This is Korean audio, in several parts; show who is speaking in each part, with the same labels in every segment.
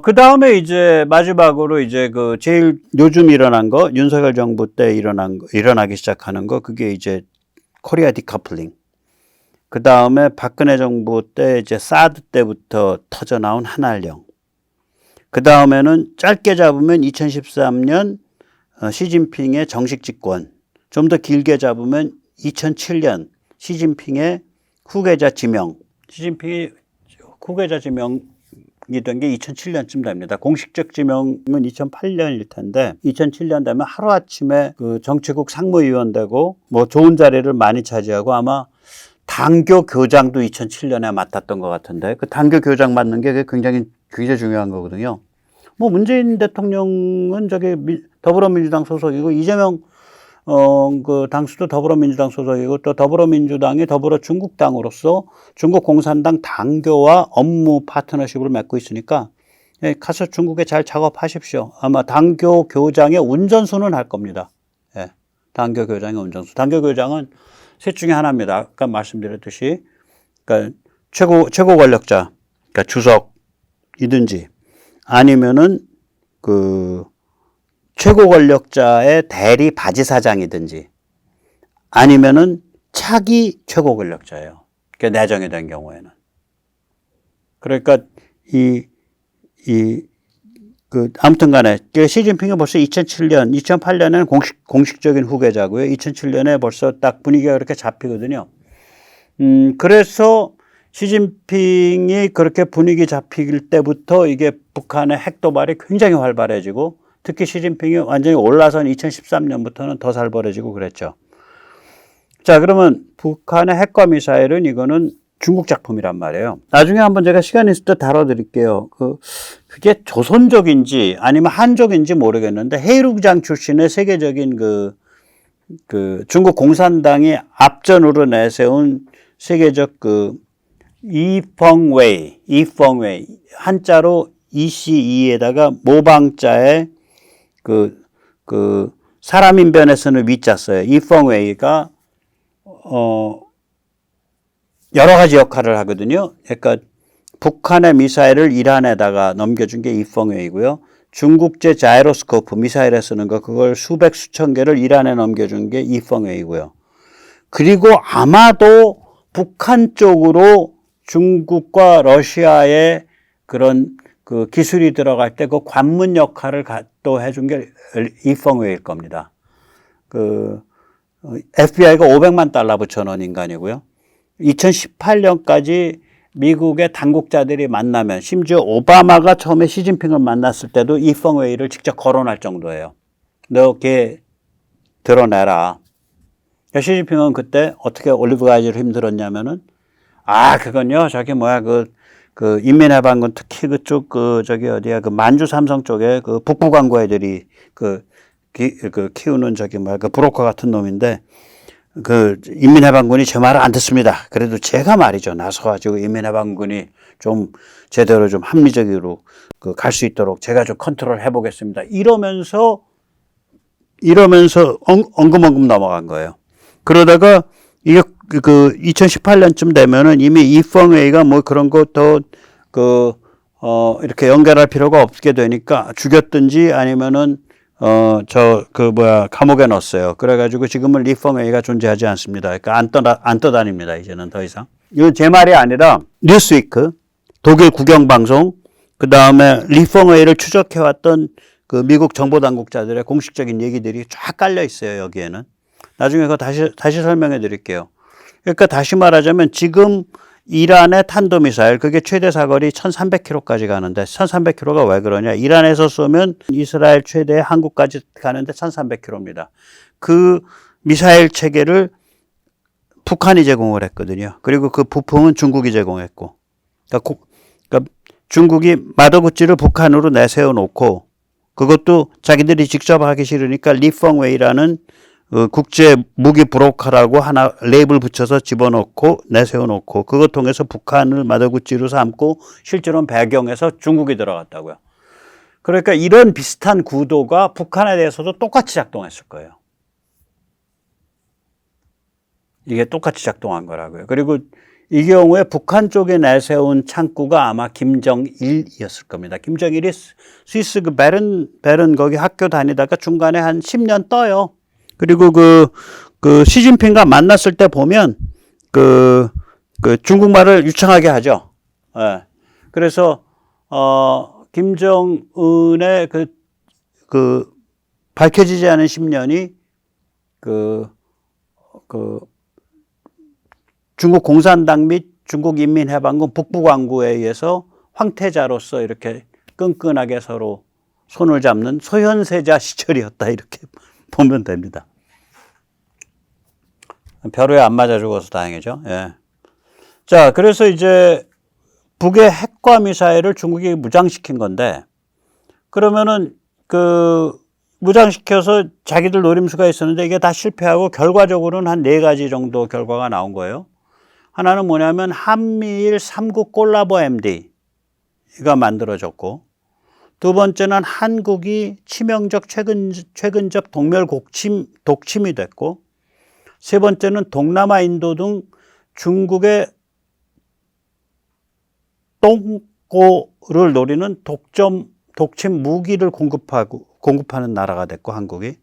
Speaker 1: 그 다음에 이제 마지막으로 이제 그 제일 요즘 일어난 거, 윤석열 정부 때 일어나기 시작하는 거, 그게 이제 코리아 디커플링. 그 다음에 박근혜 정부 때 이제 사드 때부터 터져 나온 한알령. 그 다음에는 짧게 잡으면 2013년 시진핑의 정식 집권. 좀 더 길게 잡으면 2007년 시진핑의 후계자 지명. 시진핑이 후계자 지명이 된 게 2007년쯤 됩니다. 공식적 지명은 2008년일 텐데 2007년 되면 하루아침에 그 정치국 상무위원 되고 뭐 좋은 자리를 많이 차지하고 아마 당교 교장도 2007년에 맡았던 것 같은데 그 당교 교장 맡는 게 굉장히 중요한 거거든요. 뭐 문재인 대통령은 저기 더불어민주당 소속이고 이재명 그 당수도 더불어민주당 소속이고 또 더불어민주당이 더불어 중국당으로서 중국 공산당 당교와 업무 파트너십을 맺고 있으니까 예, 가서 중국에 잘 작업하십시오. 아마 당교 교장의 운전수는 할 겁니다. 예, 당교 교장의 운전수. 당교 교장은 셋 중에 하나입니다. 아까 말씀드렸듯이 그러니까 최고 권력자, 그러니까 주석이든지 아니면은 그 최고 권력자의 대리 바지사장이든지 아니면은 차기 최고 권력자예요. 그러니까 내정이 된 경우에는. 그러니까 아무튼 간에 시진핑이 벌써 2007년, 2008년에는 공식적인 후계자고요. 2007년에 벌써 딱 분위기가 그렇게 잡히거든요. 그래서 시진핑이 그렇게 분위기 잡힐 때부터 이게 북한의 핵 도발이 굉장히 활발해지고 특히 시진핑이 완전히 올라선 2013년부터는 더 살벌해지고 그랬죠. 자, 그러면 북한의 핵과 미사일은 이거는 중국 작품이란 말이에요. 나중에 한번 제가 시간 있을 때 다뤄드릴게요. 그게 조선족인지 아니면 한족인지 모르겠는데 헤이룽장 출신의 세계적인 중국 공산당이 앞전으로 내세운 세계적 이펑웨이 한자로 ECE에다가 모방자에 사람인변에 쓰는 위자 써요. 이펑웨이가 여러 가지 역할을 하거든요. 그러니까 북한의 미사일을 이란에다가 넘겨준 게 이펑웨이고요. 중국제 자이로스코프 미사일에 쓰는 거 그걸 수백 수천 개를 이란에 넘겨준 게 이펑웨이고요. 그리고 아마도 북한 쪽으로 중국과 러시아의 그런 그 기술이 들어갈 때 그 관문 역할을 또 해준 게 이펑웨이일 겁니다. FBI가 500만 달러 붙여놓은 인간이고요. 2018년까지 미국의 당국자들이 만나면 심지어 오바마가 처음에 시진핑을 만났을 때도 이펑웨이를 직접 거론할 정도예요. 너 걔 드러내라. 시진핑은 그때 어떻게 올리브 가이즈를 힘들었냐면은 그건요 저기 인민해방군 특히 그쪽 만주 삼성 쪽에 북부 광고 애들이 키우는 브로커 같은 놈인데 인민해방군이 제 말을 안 듣습니다. 그래도 제가 말이죠. 나서가지고 인민해방군이 좀 제대로 좀 합리적으로 갈 수 있도록 제가 좀 컨트롤 해보겠습니다. 이러면서 엉금엉금 넘어간 거예요. 그러다가 이게 2018년쯤 되면은 이미 이펑웨이가 뭐 그런 것도 이렇게 연결할 필요가 없게 되니까 죽였든지 아니면은 감옥에 넣었어요. 그래가지고 지금은 이펑웨이가 존재하지 않습니다. 그러니까 안 떠다닙니다. 이제는 더 이상. 이건 제 말이 아니라 뉴스위크, 독일 국영방송, 그 다음에 이펑웨이를 추적해왔던 미국 정보당국자들의 공식적인 얘기들이 쫙 깔려 있어요. 여기에는. 나중에 그거 다시 설명해 드릴게요. 그러니까 다시 말하자면 지금 이란의 탄도미사일 그게 최대 사거리 1300km까지 가는데 1300km가 왜 그러냐. 이란에서 쏘면 이스라엘 최대 한국까지 가는데 1300km입니다. 그 미사일 체계를 북한이 제공을 했거든요. 그리고 그 부품은 중국이 제공했고 그러니까 중국이 마더구찌를 북한으로 내세워 놓고 그것도 자기들이 직접 하기 싫으니까 리펑웨이라는 국제 무기 브로커라고 하나 레이블 붙여서 집어넣고 내세워놓고 그것 통해서 북한을 마더구찌로 삼고 실제로는 배경에서 중국이 들어갔다고요. 그러니까 이런 비슷한 구도가 북한에 대해서도 똑같이 작동했을 거예요. 이게 똑같이 작동한 거라고요. 그리고 이 경우에 북한 쪽에 내세운 창구가 아마 김정일이었을 겁니다. 김정일이 스위스 그 베른 거기 학교 다니다가 중간에 한 10년 떠요. 그리고 그 시진핑과 만났을 때 보면 그 중국말을 유창하게 하죠. 예. 그래서 김정은의 그 밝혀지지 않은 10년이 중국 공산당 및 중국인민해방군 북부광구에 의해서 황태자로서 이렇게 끈끈하게 서로 손을 잡는 소현세자 시절이었다 이렇게 보면 됩니다. 벼루에 안 맞아 죽어서 다행이죠. 예. 자, 그래서 이제 북의 핵과 미사일을 중국이 무장시킨 건데, 그러면은 무장시켜서 자기들 노림수가 있었는데 이게 다 실패하고 결과적으로는 한 4가지 정도 결과가 나온 거예요. 하나는 뭐냐면 한미일 3국 콜라보 MD가 만들어졌고, 두 번째는 한국이 치명적 최근적 동멸 독침이 됐고, 세 번째는 동남아 인도 등 중국의 똥꼬를 노리는 독침 무기를 공급하는 나라가 됐고, 한국이.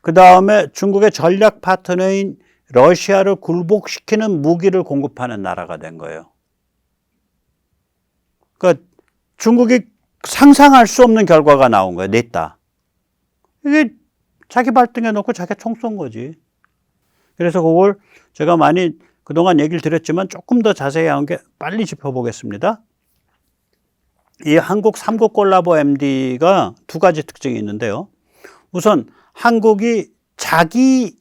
Speaker 1: 그 다음에 중국의 전략 파트너인 러시아를 굴복시키는 무기를 공급하는 나라가 된 거예요. 그러니까 중국이 상상할 수 없는 결과가 나온 거예요. 냈다. 이게 자기 발등에 놓고 자기가 총 쏜 거지. 그래서 그걸 제가 많이 그동안 얘기를 드렸지만 조금 더 자세히 한 게 빨리 짚어보겠습니다. 이 한국 3국 콜라보 MD가 2가지 특징이 있는데요. 우선 한국이 자기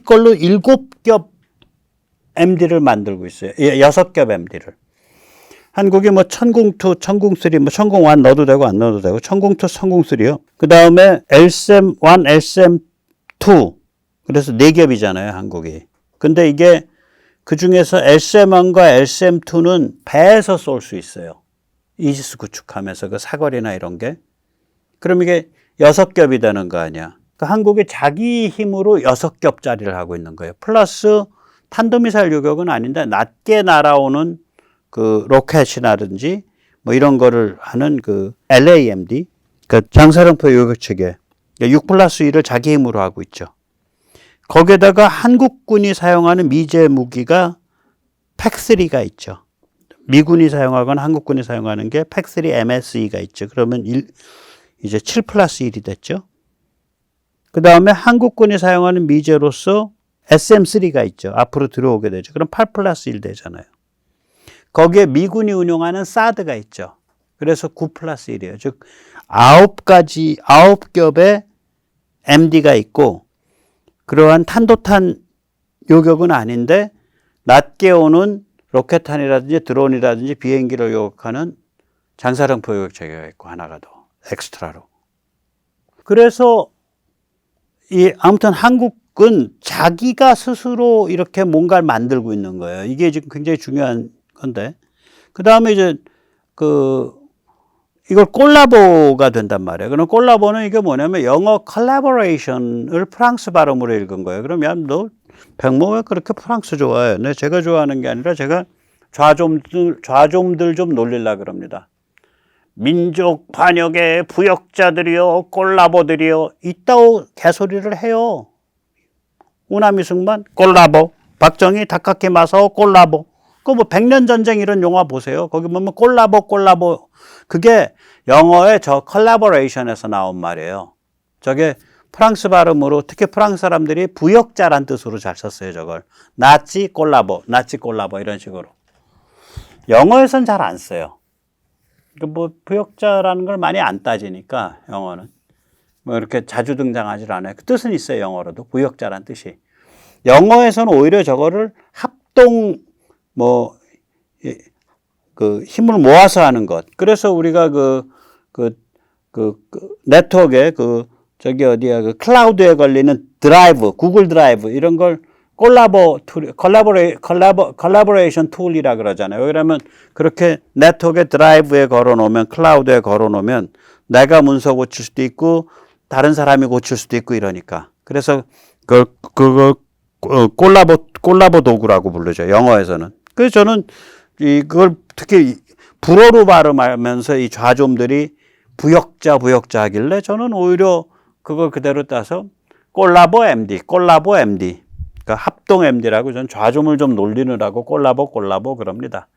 Speaker 1: 걸로 7겹 MD를 만들고 있어요. 6겹 MD를. 한국이 뭐 천궁2, 천궁3, 뭐 천궁1 넣어도 되고 안 넣어도 되고 천궁2, 천궁3요. 그 다음에 LSM1, LSM2. 그래서 4겹이잖아요, 한국이. 근데 이게 그 중에서 LSM1과 LSM2는 배에서 쏠 수 있어요. 이지스 구축하면서 그 사거리나 이런 게. 그럼 이게 6겹이 되는 거 아니야. 그러니까 한국이 자기 힘으로 6겹짜리를 하고 있는 거예요. 플러스 탄도미사일 유격은 아닌데 낮게 날아오는 그 로켓이라든지 뭐 이런 거를 하는 그 LAMD, 그 장사령포 유격 체계 6+1을 자기 힘으로 하고 있죠. 거기에다가 한국군이 사용하는 미제 무기가 팩3가 있죠. 미군이 사용하거나 한국군이 사용하는 게 팩3 MSE가 있죠. 그러면 이제 7+1이 됐죠. 그 다음에 한국군이 사용하는 미제로서 SM3가 있죠. 앞으로 들어오게 되죠. 그럼 8+1 되잖아요. 거기에 미군이 운용하는 사드가 있죠. 그래서 9+1이에요. 즉 9겹의 MD가 있고 그러한 탄도탄 요격은 아닌데 낮게 오는 로켓탄이라든지 드론이라든지 비행기를 요격하는 장사령포 요격 체계가 있고 하나가 더 엑스트라로. 그래서 아무튼 한국은 자기가 스스로 이렇게 뭔가를 만들고 있는 거예요. 이게 지금 굉장히 중요한 건데. 그 다음에 이제 이걸 콜라보가 된단 말이에요. 그럼 콜라보는 이게 뭐냐면 영어 collaboration을 프랑스 발음으로 읽은 거예요. 그러면 너 백모 왜 그렇게 프랑스 좋아해? 네, 제가 좋아하는 게 아니라 제가 좌좀들 좀 놀리려고 그럽니다. 민족 반역의 부역자들이요, 콜라보들이요, 이따오 개소리를 해요. 우남이승만 콜라보, 박정희 닭깎이 마사오 콜라보. 그 뭐 백년 전쟁 이런 영화 보세요. 거기 보면 콜라보. 그게 영어의 저 컬래버레이션에서 나온 말이에요. 저게 프랑스 발음으로 특히 프랑스 사람들이 부역자란 뜻으로 잘 썼어요. 저걸 나치 콜라보 이런 식으로. 영어에선 잘 안 써요. 뭐 부역자라는 걸 많이 안 따지니까 영어는 뭐 이렇게 자주 등장하질 않아요. 그 뜻은 있어요. 영어로도 부역자란 뜻이. 영어에서는 오히려 저거를 합동 그 힘을 모아서 하는 것. 그래서 우리가 네트워크에 클라우드에 걸리는 드라이브, 구글 드라이브 이런 걸 콜라보레이션 툴이라 그러잖아요. 왜냐하면 그렇게 네트워크에 드라이브에 걸어놓으면 클라우드에 걸어놓으면 내가 문서 고칠 수도 있고 다른 사람이 고칠 수도 있고 이러니까. 그래서 그걸 콜라보 도구라고 부르죠. 영어에서는. 그래서 저는 이걸 특히 불어로 발음하면서 이 좌좀들이 부역자 하길래 저는 오히려 그걸 그대로 따서 콜라보 MD. 그러니까 합동 MD라고 저는 좌좀을 좀 놀리느라고 콜라보 그럽니다.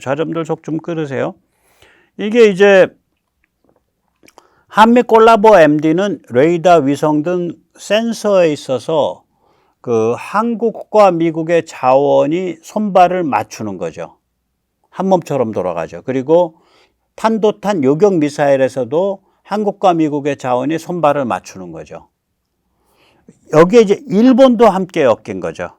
Speaker 1: 좌좀들 속 좀 끓으세요. 이게 이제 한미 콜라보 MD는 레이더, 위성 등 센서에 있어서 그 한국과 미국의 자원이 손발을 맞추는 거죠. 한 몸처럼 돌아가죠. 그리고 탄도탄 요격 미사일에서도 한국과 미국의 자원이 손발을 맞추는 거죠. 여기에 이제 일본도 함께 엮인 거죠.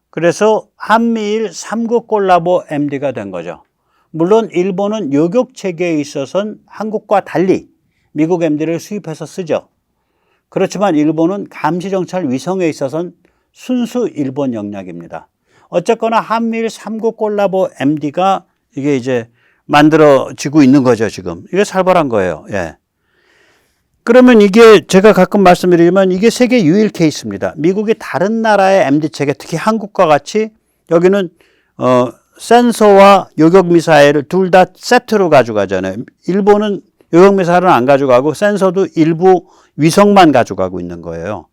Speaker 1: 그래서 한미일 3국 콜라보 MD가 된 거죠. 물론 일본은 요격 체계에 있어서는 한국과 달리 미국 MD를 수입해서 쓰죠. 그렇지만 일본은 감시정찰 위성에 있어서는 순수 일본 영역입니다. 어쨌거나 한미일 3국 콜라보 MD가 이게 이제 만들어지고 있는 거죠, 지금. 이게 살벌한 거예요. 예. 그러면 이게 제가 가끔 말씀드리지만 이게 세계 유일 케이스입니다. 미국이 다른 나라의 MD 체계, 특히 한국과 같이 여기는 센서와 요격 미사일을 둘 다 세트로 가져가잖아요. 일본은 요격 미사일은 안 가져가고 센서도 일부 위성만 가져가고 있는 거예요.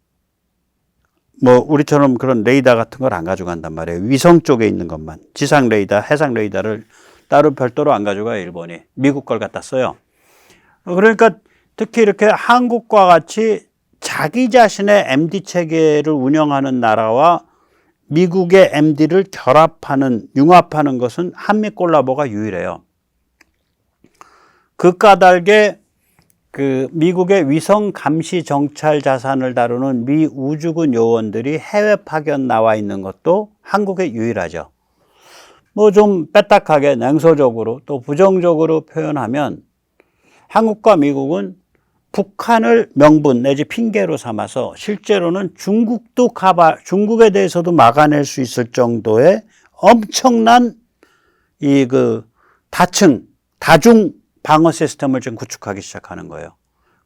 Speaker 1: 뭐 우리처럼 그런 레이더 같은 걸 안 가져간단 말이에요. 위성 쪽에 있는 것만. 지상 레이더, 해상 레이더를 따로 별도로 안 가져가요, 일본이. 미국 걸 갖다 써요. 그러니까 특히 이렇게 한국과 같이 자기 자신의 MD 체계를 운영하는 나라와 미국의 MD를 융합하는 것은 한미 콜라보가 유일해요. 그 까닭에 그 미국의 위성 감시 정찰 자산을 다루는 미 우주군 요원들이 해외 파견 나와 있는 것도 한국에 유일하죠. 뭐 좀 빼딱하게 냉소적으로 또 부정적으로 표현하면 한국과 미국은 북한을 명분 내지 핑계로 삼아서 실제로는 중국에 대해서도 막아낼 수 있을 정도의 엄청난 다중 방어 시스템을 지금 구축하기 시작하는 거예요.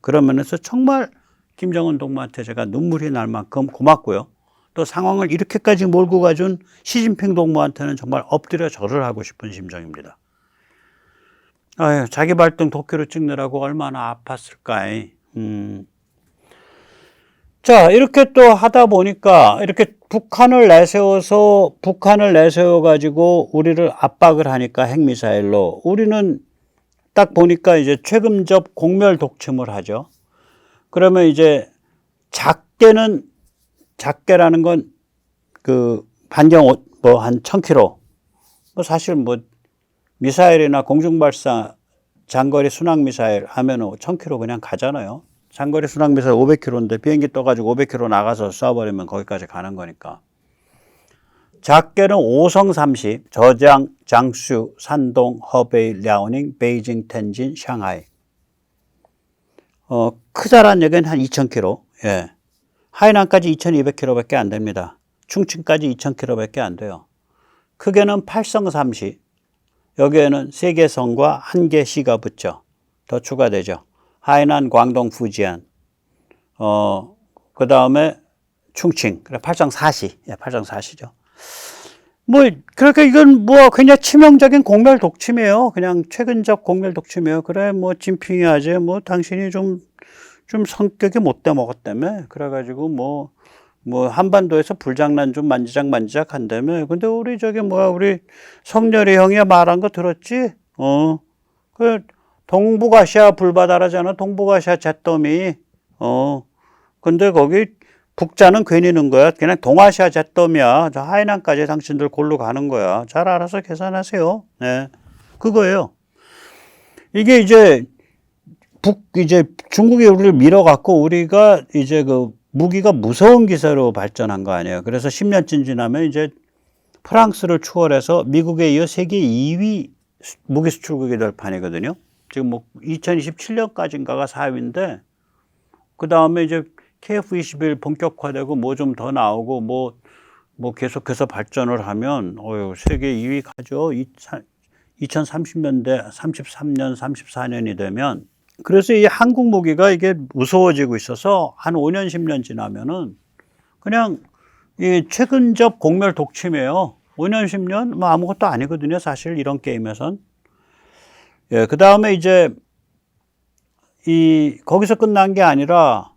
Speaker 1: 그런 면에서 정말 김정은 동무한테 제가 눈물이 날 만큼 고맙고요. 또 상황을 이렇게까지 몰고 가준 시진핑 동무한테는 정말 엎드려 절을 하고 싶은 심정입니다. 아유, 자기 발등 도끼로 찍느라고 얼마나 아팠을까. 자, 이렇게 또 하다 보니까 이렇게 북한을 내세워 가지고 우리를 압박을 하니까 핵미사일로 우리는 딱 보니까 이제 최근접 공멸 독침을 하죠. 그러면 이제 작게라는 건 그 반경 뭐 한 1000km. 뭐 사실 뭐 미사일이나 공중발사 장거리 순항미사일 하면은 1000km 그냥 가잖아요. 장거리 순항미사일 500km인데 비행기 떠가지고 500km 나가서 쏴버리면 거기까지 가는 거니까. 작게는 5성 30, 저장, 장수, 산동, 허베이, 랴오닝, 베이징, 텐진, 샹하이. 크다란 얘기는 한 2000km. 예. 하이난까지 2200km밖에 안 됩니다. 충칭까지 2000km밖에 안 돼요. 크게는 8성 30. 여기에는 3개 성과 1개 시가 붙죠. 더 추가되죠. 하이난, 광동, fujian. 그 다음에 충칭. 그래, 8성 4시. 예, 8성 4시죠. 뭐, 그러니까 이건 뭐 굉장히 치명적인 공멸 독침이에요. 그냥 최근적 공멸 독침이에요. 그래, 뭐, 진핑이 하지. 뭐, 당신이 좀 성격이 못돼 먹었다며. 그래가지고 뭐, 한반도에서 불장난 좀 만지작 한다며. 근데 우리 우리 성렬이 형이 말한 거 들었지? 동북아시아 불바다라잖아. 동북아시아 잿더미. 근데 거기 북자는 괜히 넣은 거야. 그냥 동아시아 잿더미야. 저 하이난까지 당신들 골로 가는 거야. 잘 알아서 계산하세요. 네. 그거예요. 이게 이제 중국이 우리를 밀어갖고 우리가 이제 무기가 무서운 기세로 발전한 거 아니에요. 그래서 10년쯤 지나면 이제 프랑스를 추월해서 미국에 이어 세계 2위 무기 수출국이 될 판이거든요. 지금 뭐 2027년까지인가가 4위인데 그 다음에 이제 KF-21 본격화되고 뭐 좀 더 나오고 뭐 계속해서 발전을 하면 세계 2위 가죠. 2030년대 33년 34년이 되면 그래서 이 한국 무기가 이게 무서워지고 있어서 한 5년 10년 지나면은 그냥 이 최근접 공멸 독침이에요. 5년, 10년? 뭐 아무것도 아니거든요. 사실 이런 게임에선. 예, 그 다음에 이제 거기서 끝난 게 아니라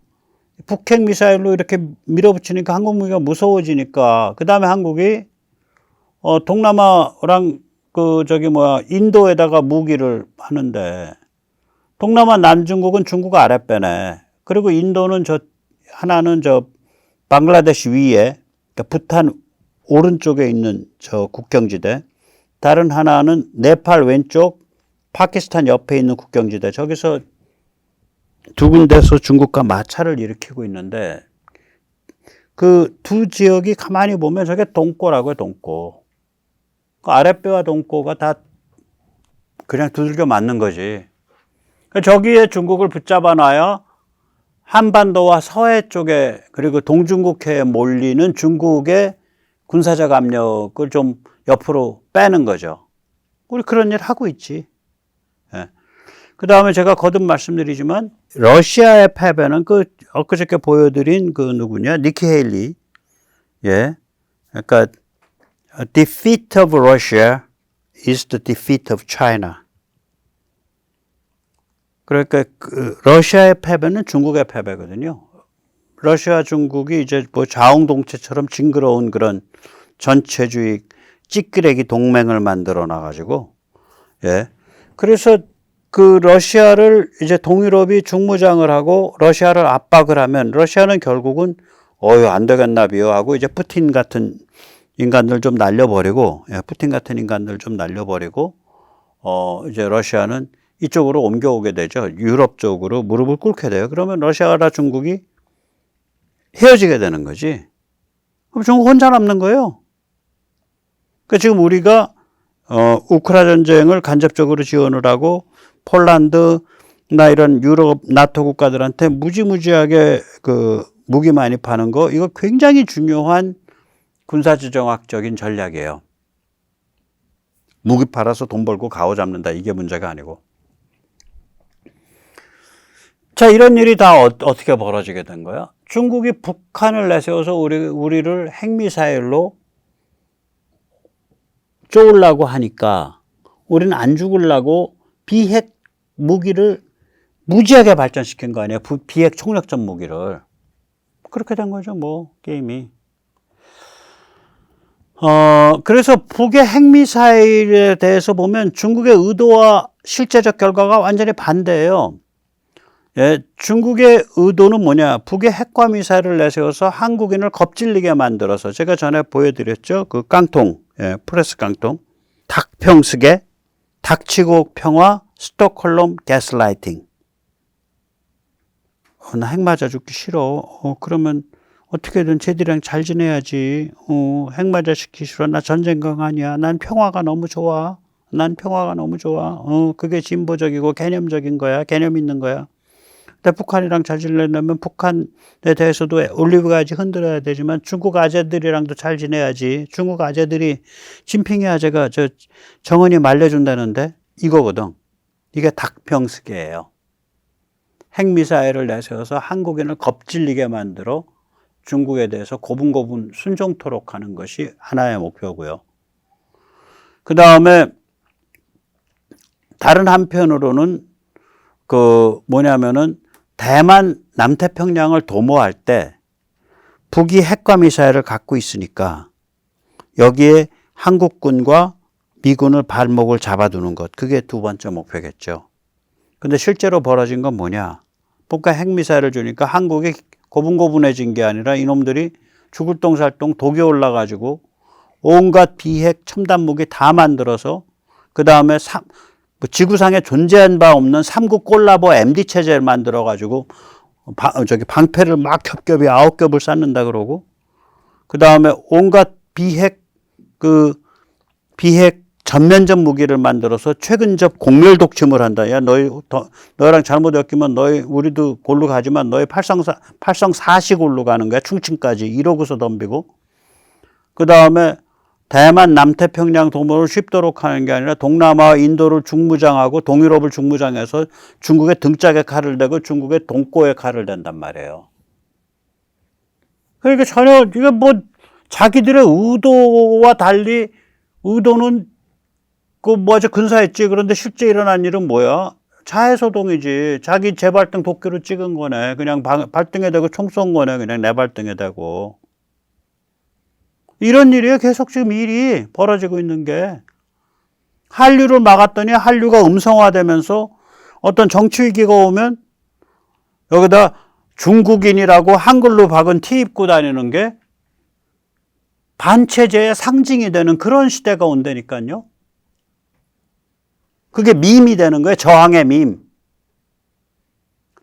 Speaker 1: 북핵 미사일로 이렇게 밀어붙이니까 한국 무기가 무서워지니까 그 다음에 한국이 동남아랑 인도에다가 무기를 하는데 동남아 남중국은 중국 아랫배네. 그리고 인도는 하나는 방글라데시 위에, 그러니까 부탄 오른쪽에 있는 저 국경지대, 다른 하나는 네팔 왼쪽, 파키스탄 옆에 있는 국경지대. 저기서 두 군데서 중국과 마찰을 일으키고 있는데 그 두 지역이 가만히 보면 저게 동꼬라고요, 동꼬. 그 아랫배와 동꼬가 다 그냥 두들겨 맞는 거지. 저기에 중국을 붙잡아 놔야 한반도와 서해 쪽에 그리고 동중국해에 몰리는 중국의 군사적 압력을 좀 옆으로 빼는 거죠. 우리 그런 일 하고 있지. 예. 그 다음에 제가 거듭 말씀드리지만 러시아의 패배는 엊그저께 보여드린 누구냐? 니키 헤일리. 예. 그러니까 defeat of Russia is the defeat of China. 그러니까 러시아의 패배는 중국의 패배거든요. 러시아 중국이 이제 뭐 자웅동체처럼 징그러운 그런 전체주의 찌끄레기 동맹을 만들어 놔가지고, 예. 그래서 러시아를 이제 동유럽이 중무장을 하고 러시아를 압박을 하면 러시아는 결국은 안 되겠나 하고 이제 푸틴 같은 인간들 좀 날려버리고, 예, 푸틴 같은 인간들 좀 날려버리고, 이제 러시아는 이쪽으로 옮겨오게 되죠. 유럽 쪽으로 무릎을 꿇게 돼요. 그러면 러시아와 중국이 헤어지게 되는 거지. 그럼 중국 혼자 남는 거예요. 그러니까 지금 우리가 우크라 전쟁을 간접적으로 지원을 하고 폴란드나 이런 유럽 나토 국가들한테 무지무지하게 무기 많이 파는 거, 이거 굉장히 중요한 군사지정학적인 전략이에요. 무기 팔아서 돈 벌고 가오 잡는다, 이게 문제가 아니고. 자, 이런 일이 다 어떻게 벌어지게 된 거야? 중국이 북한을 내세워서 우리를 핵미사일로 쪼으려고 하니까 우리는 안 죽으려고 비핵 무기를 무지하게 발전시킨 거 아니에요? 비핵 총력전 무기를. 그렇게 된 거죠, 뭐, 게임이. 그래서 북의 핵미사일에 대해서 보면 중국의 의도와 실제적 결과가 완전히 반대예요. 예, 중국의 의도는 뭐냐? 북의 핵과 미사일을 내세워서 한국인을 겁질리게 만들어서, 제가 전에 보여드렸죠? 깡통, 예, 프레스 깡통. 닥평스계, 닥치고 평화, 스톡홀름 가스라이팅. 나 핵 맞아 죽기 싫어. 그러면 어떻게든 쟤들이랑 잘 지내야지. 핵 맞아 죽기 싫어. 나 전쟁강 아니야. 난 평화가 너무 좋아. 그게 진보적이고 개념적인 거야. 개념 있는 거야. 근데 북한이랑 잘 지내려면 북한에 대해서도 올리브가지 흔들어야 되지만 중국 아재들이랑도 잘 지내야지. 중국 아재들이 진핑이 아재가 정은이 말려준다는데 이거거든. 이게 닥평스계예요. 핵미사일을 내세워서 한국인을 겁질리게 만들어 중국에 대해서 고분고분 순종토록 하는 것이 하나의 목표고요. 그 다음에 다른 한편으로는 대만 남태평양을 도모할 때 북이 핵과 미사일을 갖고 있으니까 여기에 한국군과 미군을 발목을 잡아두는 것, 그게 두 번째 목표겠죠. 근데 실제로 벌어진 건 뭐냐? 북과 핵미사일을 주니까 한국이 고분고분해진 게 아니라 이놈들이 죽을 똥살똥 독이 올라가지고 온갖 비핵 첨단 무기 다 만들어서 그 다음에 지구상에 존재한 바 없는 3국 콜라보 MD 체제를 만들어가지고 방패를 막 겹겹이 9겹을 쌓는다 그러고, 그 다음에 온갖 비핵 전면전 무기를 만들어서 최근접 공멸 독침을 한다. 야, 너랑 잘못 엮이면 우리도 골로 가지만 너희 팔성사시 골로 가는 거야. 충칭까지 이러고서 덤비고. 그 다음에 대만 남태평양 도모를 쉽도록 하는 게 아니라 동남아와 인도를 중무장하고 동유럽을 중무장해서 중국의 등짝에 칼을 대고 중국의 동꼬에 칼을 댄단 말이에요. 그러니까 전혀 이게 자기들의 의도와 달리 의도는 아주 근사했지. 그런데 실제 일어난 일은 뭐야? 자해소동이지. 자기 재발등 도끼로 찍은 거네. 그냥 발등에 대고 총 쏜 거네. 그냥 내 발등에 대고. 이런 일이에요. 계속 지금 일이 벌어지고 있는 게. 한류를 막았더니 한류가 음성화되면서 어떤 정치 위기가 오면 여기다 중국인이라고 한글로 박은 티 입고 다니는 게 반체제의 상징이 되는 그런 시대가 온다니까요. 그게 밈이 되는 거예요. 저항의 밈.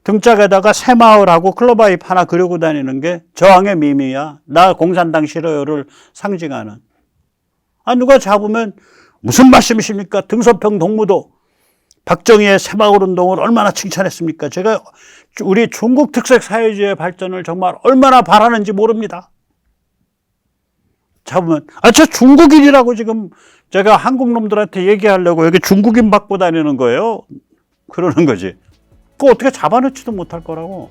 Speaker 1: 등짝에다가 새마을하고 클로바잎 하나 그리고 다니는 게 저항의 밈이야. 나 공산당 싫어요를 상징하는. 누가 잡으면 무슨 말씀이십니까? 등소평 동무도 박정희의 새마을 운동을 얼마나 칭찬했습니까? 제가 우리 중국 특색 사회주의의 발전을 정말 얼마나 바라는지 모릅니다. 잡으면 저 중국인이라고 지금 제가 한국 놈들한테 얘기하려고 여기 중국인 받고 다니는 거예요. 그러는 거지. 그거 어떻게 잡아놓지도 못할 거라고.